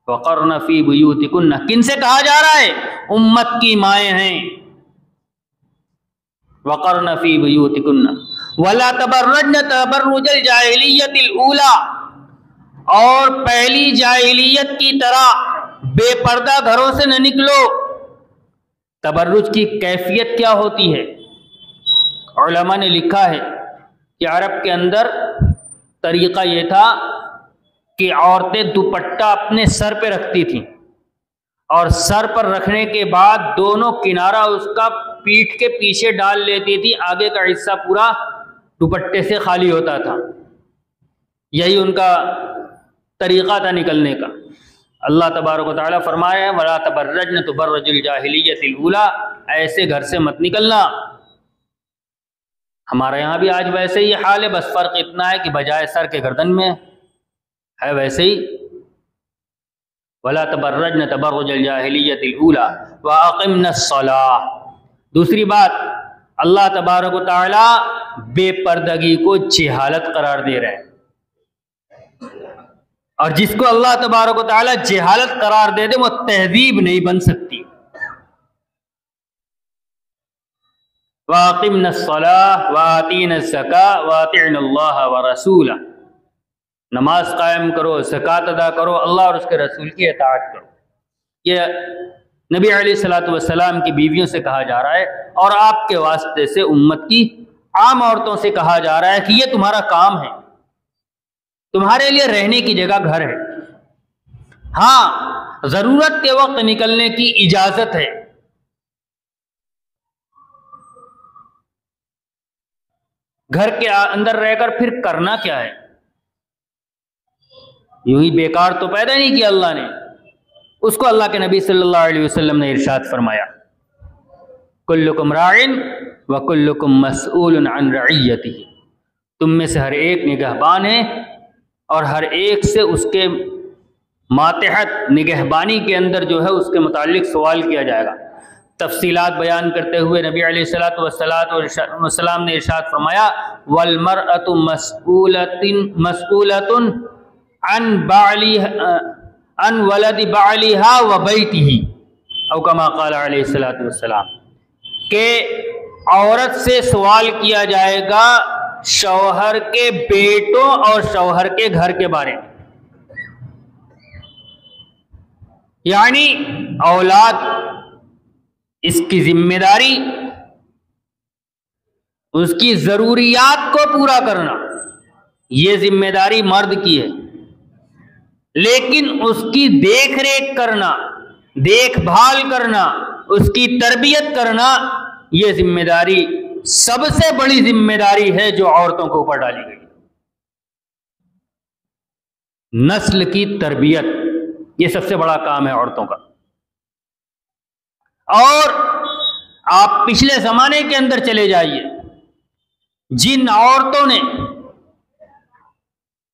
وَقَرْنَ فِي بُيُوتِكُنَّ، کن سے کہا جا رہا ہے؟ امت کی مائیں ہیں۔ وَقَرْنَ فِي بُيُوتِكُنَّ وَلَا تَبَرَّجْنَ تَبَرُّجَ الْجَاهِلِيَّةِ الْأُولَى، اور پہلی جاہلیت کی طرح بے پردہ گھروں سے نہ نکلو۔ تبرج کی کیفیت کیا ہوتی ہے؟ علماء نے لکھا ہے کہ عرب کے اندر طریقہ یہ تھا کہ عورتیں دوپٹہ اپنے سر پہ رکھتی تھیں اور سر پر رکھنے کے بعد دونوں کنارہ اس کا پیٹھ کے پیچھے ڈال لیتی تھی، آگے کا حصہ پورا دوپٹے سے خالی ہوتا تھا۔ یہی ان کا طریقہ تھا نکلنے کا۔ اللہ تبارک و تعالیٰ فرمایا ہے، وَلَا تَبَرَّجْنَ تُبَرَّجِ الْجَاهِلِيَّةِ الْأُولَى، ایسے گھر سے مت نکلنا۔ ہمارے یہاں بھی آج ویسے ہی حال ہے، بس فرق اتنا ہے کہ بجائے سر کے گردن میں ہے ویسے ہی۔ وَلَا تَبَرَّجْنَ تَبَرُّجَ الْجَاهِلِيَّةِ الْأُولَى وَأَقِمْنَ الصَّلَاةَ، دوسری بات، اللہ تبارک و تعالیٰ بے پردگی کو جہالت قرار دے رہے ہیں، اور جس کو اللہ تبارک و تعالیٰ جہالت قرار دے دے وہ تہذیب نہیں بن سکتی۔ وَأَقِمْنَ الصَّلَاةَ وَآتِينَ الزَّكَاةَ وَأَطِعْنَ اللَّهَ وَرَسُولَهُ، نماز قائم کرو، زکوٰۃ ادا کرو، اللہ اور اس کے رسول کی اطاعت کرو۔ یہ نبی علیہ الصلوۃ والسلام کی بیویوں سے کہا جا رہا ہے اور آپ کے واسطے سے امت کی عام عورتوں سے کہا جا رہا ہے کہ یہ تمہارا کام ہے، تمہارے لیے رہنے کی جگہ گھر ہے۔ ہاں، ضرورت کے وقت نکلنے کی اجازت ہے، گھر کے اندر رہ کر پھر کرنا کیا ہے؟ یوں ہی بیکار تو پیدا نہیں کیا اللہ نے۔ اس کو اللہ کے نبی صلی اللہ علیہ وسلم نے ارشاد فرمایا، کلکم راع وکلکم مسئول عن رعیتہ، تم میں سے ہر ایک نگہبان ہے اور ہر ایک سے اس کے ماتحت نگہبانی کے اندر جو ہے اس کے متعلق سوال کیا جائے گا۔ تفصیلات بیان کرتے ہوئے نبی علیہ الصلوۃ والسلام نے ارشاد فرمایا، والمرأۃ مسئولۃ عن ولد بعلیہا و بیتہ، او کما قال علیہ الصلوۃ والسلام، کہ عورت سے سوال کیا جائے گا شوہر کے بیٹوں اور شوہر کے گھر کے بارے میں، یعنی اولاد، اس کی ذمہ داری، اس کی ضروریات کو پورا کرنا، یہ ذمہ داری مرد کی ہے، لیکن اس کی دیکھ ریکھ کرنا، دیکھ بھال کرنا، اس کی تربیت کرنا، یہ ذمہ داری سب سے بڑی ذمہ داری ہے جو عورتوں کے اوپر ڈالی گئی۔ نسل کی تربیت یہ سب سے بڑا کام ہے عورتوں کا۔ اور آپ پچھلے زمانے کے اندر چلے جائیے، جن عورتوں نے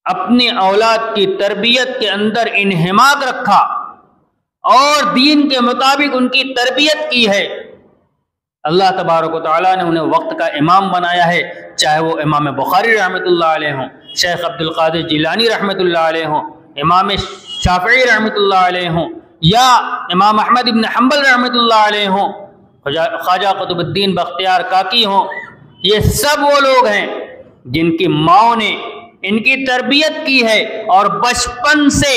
اپنی اولاد کی تربیت کے اندر انہماک رکھا اور دین کے مطابق ان کی تربیت کی ہے، اللہ تبارک و تعالیٰ نے انہیں وقت کا امام بنایا ہے، چاہے وہ امام بخاری رحمۃ اللہ علیہ ہوں، شیخ عبد القادر جیلانی رحمۃ اللہ علیہ ہوں، امام شافعی رحمۃ اللہ علیہ ہوں، یا امام احمد بن حنبل رحمۃ اللہ علیہ ہوں، خواجہ قطب الدین بختیار کاکی ہوں۔ یہ سب وہ لوگ ہیں جن کی ماؤں نے ان کی تربیت کی ہے اور بچپن سے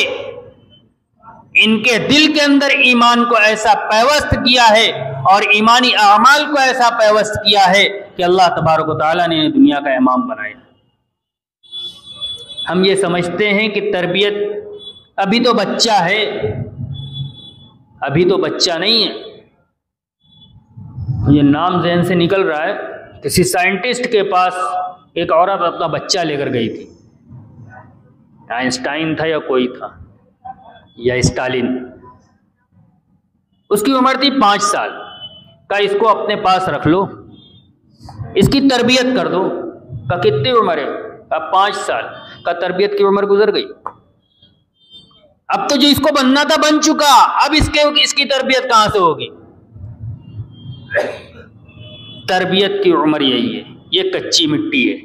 ان کے دل کے اندر ایمان کو ایسا پیوست کیا ہے اور ایمانی اعمال کو ایسا پیوست کیا ہے کہ اللہ تبارک و تعالیٰ نے انہیں دنیا کا امام بنایا۔ ہم یہ سمجھتے ہیں کہ تربیت ابھی تو بچہ ہے، ابھی تو بچہ نہیں ہے۔ یہ نام ذہن سے نکل رہا ہے، کسی سائنٹسٹ کے پاس ایک عورت اپنا بچہ لے کر گئی تھی، آئنسٹائن تھا یا کوئی تھا یا اسٹالن، اس کی عمر تھی 5 سال، کہا اس کو اپنے پاس رکھ لو، اس کی تربیت کر دو۔ کہا کتنی عمر ہے؟ کہا 5 سال۔ کہا تربیت کی عمر گزر گئی، اب تو جو اس کو بننا تھا بن چکا، اب اس کی تربیت کہاں سے ہوگی؟ تربیت کی عمر یہی ہے، یہ کچی مٹی ہے،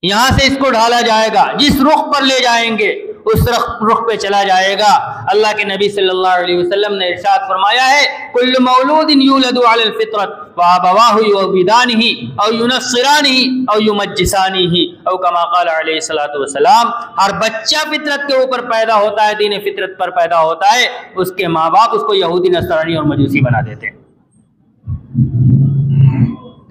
یہاں سے اس کو ڈھالا جائے گا، جس رخ پر لے جائیں گے اس رخ پہ چلا جائے گا۔ اللہ کے نبی صلی اللہ علیہ وسلم نے ارشاد فرمایا ہے کل مولود یولد علی الفطرۃ فابواہ یعویدانہ او ینصرانہ او یمجسانہ او کما قال علیہ الصلوۃ والسلام، ہر بچہ فطرت کے اوپر پیدا ہوتا ہے، دین فطرت پر پیدا ہوتا ہے، اس کے ماں باپ اس کو یہودی نصرانی اور مجوسی بنا دیتے ہیں۔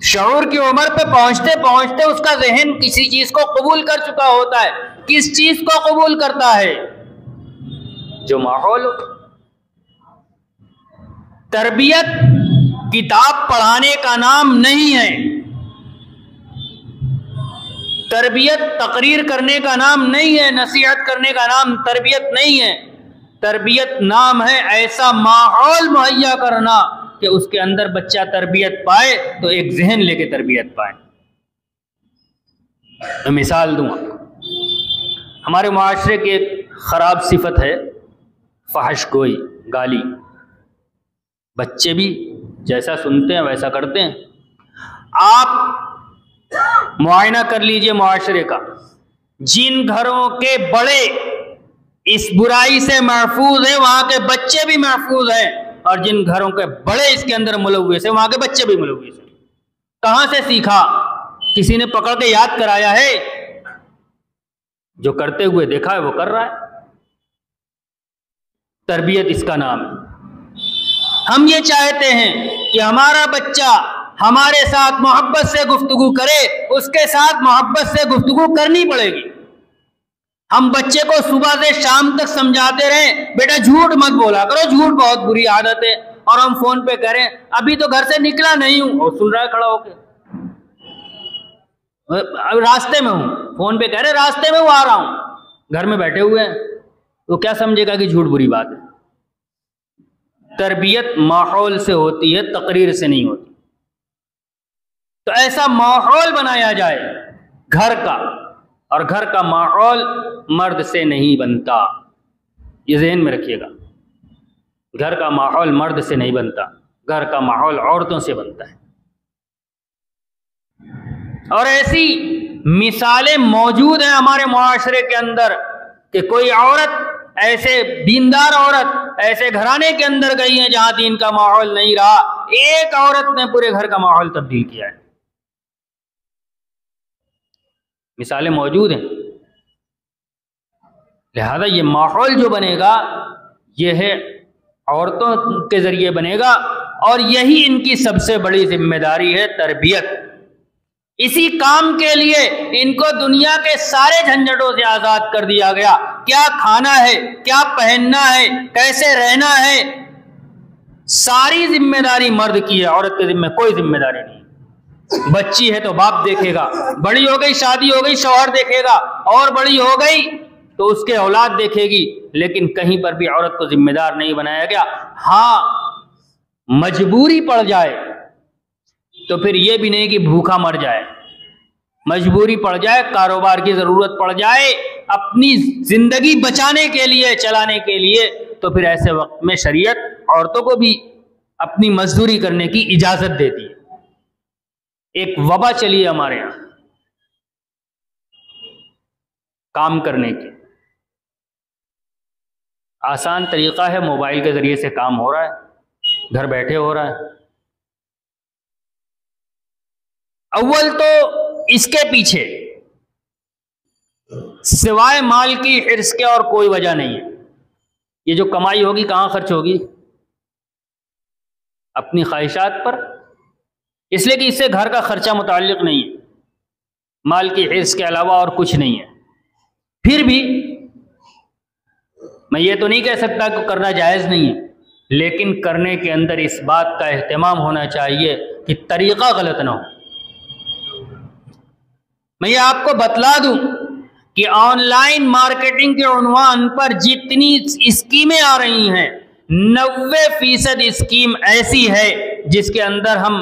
شعور کی عمر پہ پہنچتے پہنچتے اس کا ذہن کسی چیز کو قبول کر چکا ہوتا ہے۔ کس چیز کو قبول کرتا ہے؟ جو ماحول ہو۔ تربیت کتاب پڑھانے کا نام نہیں ہے، تربیت تقریر کرنے کا نام نہیں ہے، نصیحت کرنے کا نام تربیت نہیں ہے۔ تربیت نام ہے ایسا ماحول مہیا کرنا کہ اس کے اندر بچہ تربیت پائے تو ایک ذہن لے کے تربیت پائے۔ میں مثال دوں، ہمارے معاشرے کی ایک خراب صفت ہے فحش گوئی، گالی۔ بچے بھی جیسا سنتے ہیں ویسا کرتے ہیں۔ آپ معائنہ کر لیجئے معاشرے کا، جن گھروں کے بڑے اس برائی سے محفوظ ہیں وہاں کے بچے بھی محفوظ ہیں، اور جن گھروں کے بڑے اس کے اندر ملوث ہیں وہاں کے بچے بھی ملوث ہیں۔ کہاں سے سیکھا؟ کسی نے پکڑ کے یاد کرایا ہے؟ جو کرتے ہوئے دیکھا ہے وہ کر رہا ہے۔ تربیت اس کا نام ہے۔ ہم یہ چاہتے ہیں کہ ہمارا بچہ ہمارے ساتھ محبت سے گفتگو کرے، اس کے ساتھ محبت سے گفتگو کرنی پڑے گی۔ ہم بچے کو صبح سے شام تک سمجھاتے رہیں بیٹا جھوٹ مت بولا کرو، جھوٹ بہت بری عادت ہے، اور ہم فون پہ کریں ابھی تو گھر سے نکلا نہیں ہوں، اور سن رہا ہے کھڑا ہو کے، راستے میں ہوں، فون پہ کہہ رہے راستے میں وہ آ رہا ہوں، گھر میں بیٹھے ہوئے ہیں، تو کیا سمجھے گا کہ جھوٹ بری بات ہے؟ تربیت ماحول سے ہوتی ہے، تقریر سے نہیں ہوتی۔ تو ایسا ماحول بنایا جائے گھر کا، اور گھر کا ماحول مرد سے نہیں بنتا، یہ ذہن میں رکھیے گا۔ گھر کا ماحول مرد سے نہیں بنتا، گھر کا ماحول عورتوں سے بنتا ہے۔ اور ایسی مثالیں موجود ہیں ہمارے معاشرے کے اندر کہ کوئی عورت، ایسے دیندار عورت ایسے گھرانے کے اندر گئی ہیں جہاں دین کا ماحول نہیں رہا، ایک عورت نے پورے گھر کا ماحول تبدیل کیا ہے۔ مثالیں موجود ہیں۔ لہذا یہ ماحول جو بنے گا یہ ہے عورتوں کے ذریعے بنے گا، اور یہی ان کی سب سے بڑی ذمہ داری ہے، تربیت۔ اسی کام کے لیے ان کو دنیا کے سارے جھنجھٹوں سے آزاد کر دیا گیا۔ کیا کھانا ہے، کیا پہننا ہے، کیسے رہنا ہے، ساری ذمہ داری مرد کی ہے، عورت کے ذمہ کوئی ذمہ داری نہیں۔ بچی ہے تو باپ دیکھے گا، بڑی ہو گئی شادی ہو گئی شوہر دیکھے گا، اور بڑی ہو گئی تو اس کے اولاد دیکھے گی، لیکن کہیں پر بھی عورت کو ذمہ دار نہیں بنایا گیا۔ ہاں مجبوری پڑ جائے تو پھر یہ بھی نہیں کہ بھوکا مر جائے، مجبوری پڑ جائے، کاروبار کی ضرورت پڑ جائے اپنی زندگی بچانے کے لیے، چلانے کے لیے، تو پھر ایسے وقت میں شریعت عورتوں کو بھی اپنی مزدوری کرنے کی اجازت دیتی ہے۔ ایک وبا چلی ہے ہمارے یہاں کام کرنے کی، آسان طریقہ ہے، موبائل کے ذریعے سے کام ہو رہا ہے، گھر بیٹھے ہو رہا ہے۔ اول تو اس کے پیچھے سوائے مال کی حرص کے اور کوئی وجہ نہیں ہے۔ یہ جو کمائی ہوگی کہاں خرچ ہوگی؟ اپنی خواہشات پر، اس لیے کہ اس سے گھر کا خرچہ متعلق نہیں ہے، مال کی حرص کے علاوہ اور کچھ نہیں ہے۔ پھر بھی میں یہ تو نہیں کہہ سکتا کہ کرنا جائز نہیں ہے، لیکن کرنے کے اندر اس بات کا اہتمام ہونا چاہیے کہ طریقہ غلط نہ ہو۔ میں یہ آپ کو بتلا دوں کہ آن لائن مارکیٹنگ کے عنوان پر جتنی اسکیمیں آ رہی ہیں، 90% اسکیم ایسی ہے جس کے اندر ہم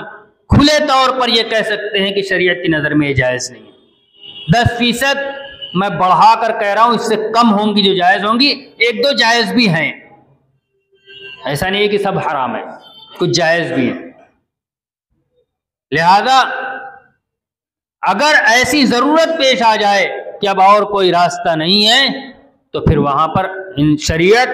کھلے طور پر یہ کہہ سکتے ہیں کہ شریعت کی نظر میں یہ جائز نہیں ہے۔ 10% میں بڑھا کر کہہ رہا ہوں، اس سے کم ہوں گی جو جائز ہوں گی، 1-2 جائز بھی ہیں، ایسا نہیں ہے کہ سب حرام ہے، کچھ جائز بھی ہیں۔ لہذا اگر ایسی ضرورت پیش آ جائے کہ اب اور کوئی راستہ نہیں ہے تو پھر وہاں پر شریعت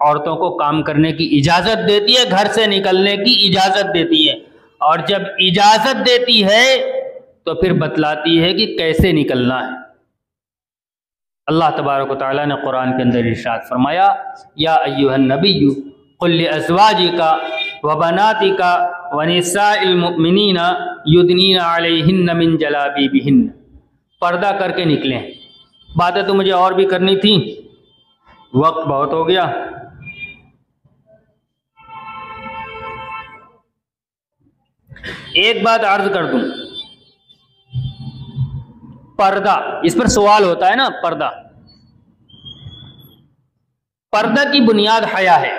عورتوں کو کام کرنے کی اجازت دیتی ہے، گھر سے نکلنے کی اجازت دیتی ہے، اور جب اجازت دیتی ہے تو پھر بتلاتی ہے کہ کیسے نکلنا ہے۔ اللہ تبارک و تعالیٰ نے قرآن کے اندر ارشاد فرمایا، یا ایھا النبی قل لازواجک وبناتک ونساء المؤمنین یدنین علیہن من جلابیبہن، پردہ کر کے نکلیں۔ باتیں تو مجھے اور بھی کرنی تھیں، وقت بہت ہو گیا۔ ایک بات عرض کر دوں، پردہ، اس پر سوال ہوتا ہے نا، پردہ کی بنیاد حیا ہے،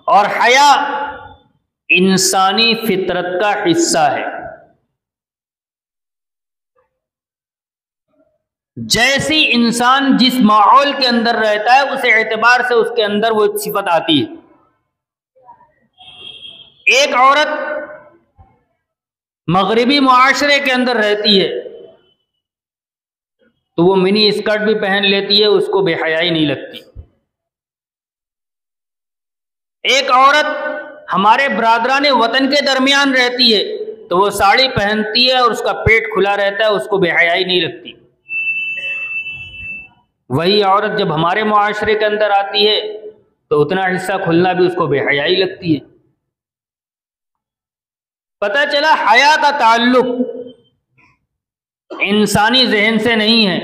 اور حیا انسانی فطرت کا حصہ ہے۔ جیسی انسان جس ماحول کے اندر رہتا ہے اس اعتبار سے اس کے اندر وہ صفت آتی ہے۔ ایک عورت مغربی معاشرے کے اندر رہتی ہے تو وہ منی اسکرٹ بھی پہن لیتی ہے، اس کو بے حیائی نہیں لگتی۔ ایک عورت ہمارے برادران وطن کے درمیان رہتی ہے تو وہ ساڑی پہنتی ہے اور اس کا پیٹ کھلا رہتا ہے، اس کو بے حیائی نہیں لگتی۔ وہی عورت جب ہمارے معاشرے کے اندر آتی ہے تو اتنا حصہ کھلنا بھی اس کو بے حیائی لگتی ہے۔ پتہ چلا حیا کا تعلق انسانی ذہن سے نہیں ہے۔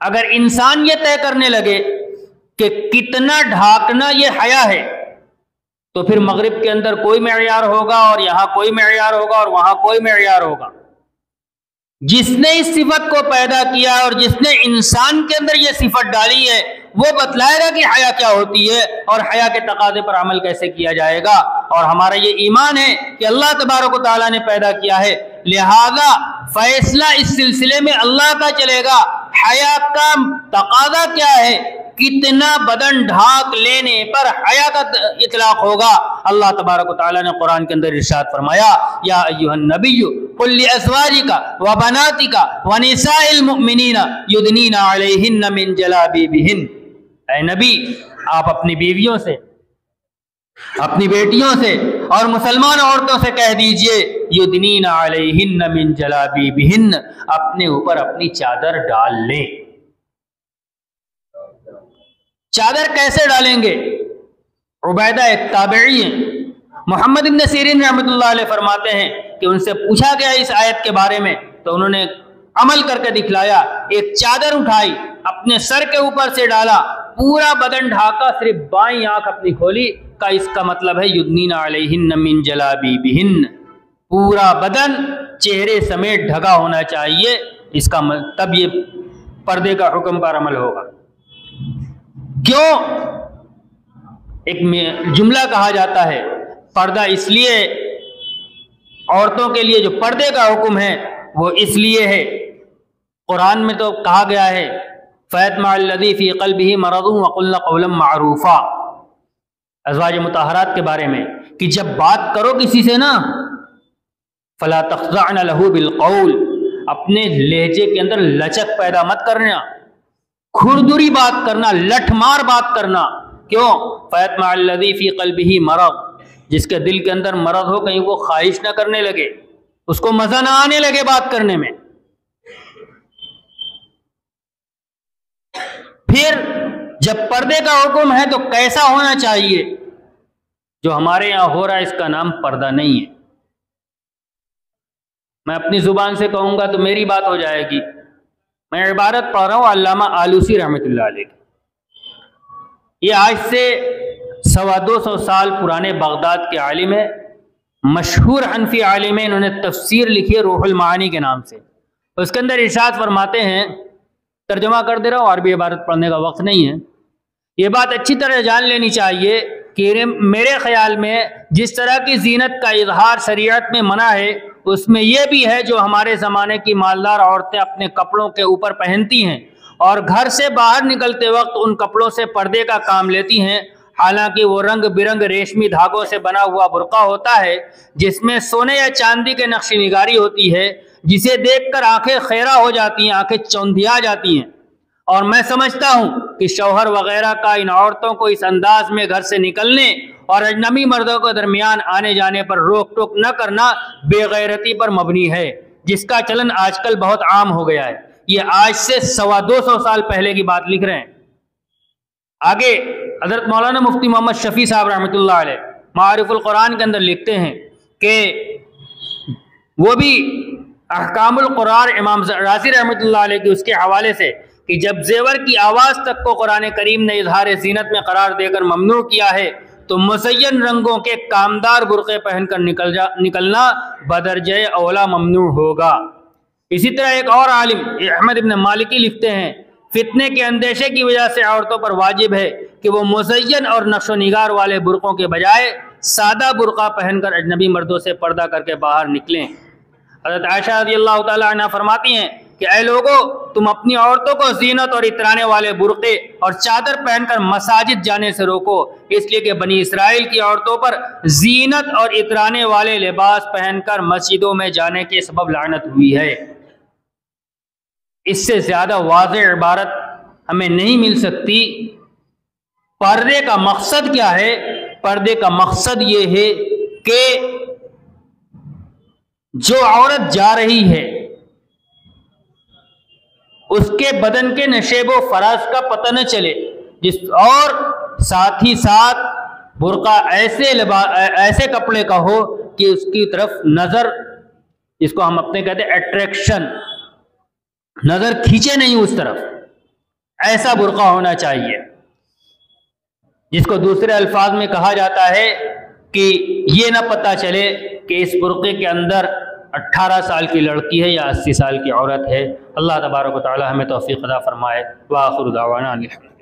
اگر انسان یہ طے کرنے لگے کہ کتنا ڈھانکنا یہ حیا ہے تو پھر مغرب کے اندر کوئی معیار ہوگا اور یہاں کوئی معیار ہوگا اور وہاں کوئی معیار ہوگا۔ جس نے اس صفت کو پیدا کیا اور جس نے انسان کے اندر یہ صفت ڈالی ہے وہ بتلائے گا کہ حیا کیا ہوتی ہے اور حیا کے تقاضے پر عمل کیسے کیا جائے گا۔ اور ہمارا یہ ایمان ہے کہ اللہ تبارک و تعالیٰ نے پیدا کیا ہے، لہذا فیصلہ اس سلسلے میں اللہ کا چلے گا۔ حیا کا تقاضا کیا ہے، کتنا بدن ڈھانک لینے پر حیا کا اطلاق ہوگا۔ اللہ تبارک و تعالیٰ نے قرآن کے اندر ارشاد فرمایا، یا ایھا النبی قل لازواجک وبناتک ونساء المؤمنین یدنین علیہن من جلابیبہن، اے نبی آپ اپنی بیویوں سے، اپنی بیٹیوں سے اور مسلمان عورتوں سے کہہ دیجئے یدنین علیہن من جلابیبہن، اپنے اوپر اپنی چادر ڈال لیں۔ چادر کیسے ڈالیں گے؟ عبیدہ ایک تابعی ہیں، محمد بن سیرین رحمۃ اللہ علیہ فرماتے ہیں کہ ان سے پوچھا گیا اس آیت کے بارے میں تو انہوں نے عمل کر کے دکھلایا۔ ایک چادر اٹھائی، اپنے سر کے اوپر سے ڈالا، پورا بدن ڈھاکا، صرف بائیں آنکھ اپنی کھولی، کا اس کا مطلب ہے یدنین علیہن من جلابیبہن، پورا بدن چہرے سمیت ڈھکا ہونا چاہیے، اس کا تب یہ پردے کا حکم پر عمل ہوگا۔ کیوں؟ ایک جملہ کہا جاتا ہے پردہ اس لیے عورتوں کے لیے جو پردے کا حکم ہے وہ اس لیے ہے، قرآن میں تو کہا گیا ہے فَيَطْمَعَ الَّذِي فِي قَلْبِهِ مَرَضٌ وَقُلْنَ قَوْلًا مَعْرُوفًا، ازواج مطہرات کے بارے میں کہ جب بات کرو کسی سے نا فَلَا تَخْضَعْنَ لَهُ بِالْقَوْلِ، اپنے لہجے کے اندر لچک پیدا مت کرنا، کھردری بات کرنا، لٹھ مار بات کرنا۔ کیوں؟ فَيَطْمَعَ الَّذِي فِي قَلْبِهِ مَرَضٌ، جس کے دل کے اندر مرض ہو، کہیں وہ خواہش نہ کرنے لگے، اس کو مزہ نہ آنے لگے بات کرنے میں۔ پھر جب پردے کا حکم ہے تو کیسا ہونا چاہیے؟ جو ہمارے یہاں ہو رہا ہے اس کا نام پردہ نہیں ہے۔ میں اپنی زبان سے کہوں گا تو میری بات ہو جائے گی، میں عبارت پڑھ رہا ہوں علامہ آلوسی رحمۃ اللہ علیہ کی، یہ آج سے 250 سال پرانے بغداد کے عالم ہے، مشہور حنفی عالم ہے، انہوں نے تفسیر لکھی ہے روح المعانی کے نام سے، اس کے اندر ارشاد فرماتے ہیں، ترجمہ کر دے رہا ہوں، عربی عبارت پڑھنے کا وقت نہیں ہے، یہ بات اچھی طرح جان لینی چاہیے کہ میرے خیال میں جس طرح کی زینت کا اظہار شریعت میں منع ہے، اس میں یہ بھی ہے جو ہمارے زمانے کی مالدار عورتیں اپنے کپڑوں کے اوپر پہنتی ہیں اور گھر سے باہر نکلتے وقت ان کپڑوں سے پردے کا کام لیتی ہیں، حالانکہ وہ رنگ برنگ ریشمی دھاگوں سے بنا ہوا برقع ہوتا ہے جس میں سونے یا چاندی کے نقش نگاری ہوتی ہے، جسے دیکھ کر آنکھیں خیرہ ہو جاتی ہیں، آنکھیں چوندھیا جاتی ہیں۔ اور میں سمجھتا ہوں کہ شوہر وغیرہ کا ان عورتوں کو اس انداز میں گھر سے نکلنے اور اجنبی مردوں کے درمیان آنے جانے پر روک ٹوک نہ کرنا بے غیرتی پر مبنی ہے، جس کا چلن آج کل بہت عام ہو گیا ہے۔ یہ آج سے 250 سال پہلے کی بات لکھ رہے ہیں۔ آگے حضرت مولانا مفتی محمد شفیع صاحب رحمۃ اللہ علیہ معارف القرآن کے اندر لکھتے ہیں کہ وہ بھی احکام القرآن امام رازی رحمۃ اللہ علیہ کی اس کے حوالے سے کہ جب زیور کی آواز تک کو قرآن کریم نے اظہار زینت میں قرار دے کر ممنوع کیا ہے تو مزین رنگوں کے کامدار برقعے پہن کر نکلنا بدرجہ اولا ممنوع ہوگا۔ اسی طرح ایک اور عالم احمد ابن مالکی لکھتے ہیں فتنے کے اندیشے کی وجہ سے عورتوں پر واجب ہے کہ وہ مزین اور نقش و نگار والے برقعوں کے بجائے سادہ برقع پہن کر اجنبی مردوں سے پردہ کر کے باہر نکلیں۔ حضرت عائشہ رضی اللہ تعالی عنہ فرماتی ہیں کہ اے لوگو، تم اپنی عورتوں کو زینت اور اترانے والے برقعے اور چادر پہن کر مساجد جانے سے روکو، اس لیے کہ بنی اسرائیل کی عورتوں پر زینت اور اترانے والے لباس پہن کر مسجدوں میں جانے کے سبب لعنت ہوئی ہے۔ اس سے زیادہ واضح عبارت ہمیں نہیں مل سکتی۔ پردے کا مقصد کیا ہے؟ پردے کا مقصد یہ ہے کہ جو عورت جا رہی ہے اس کے بدن کے نشیب و فراز کا پتہ نہ چلے، اور ساتھ ہی ساتھ برقع ایسے کپڑے کا ہو کہ اس کی طرف نظر، جس کو ہم اپنے کہتے ہیں اٹریکشن، نظر کھینچے نہیں اس طرف، ایسا برقع ہونا چاہیے، جس کو دوسرے الفاظ میں کہا جاتا ہے کہ یہ نہ پتہ چلے کہ اس برقعے کے اندر 18 سال کی لڑکی ہے یا 80 سال کی عورت ہے۔ اللہ تبارک و تعالی ہمیں توفیق عطا فرمائے۔ وآخر دعوانا الحمدللہ۔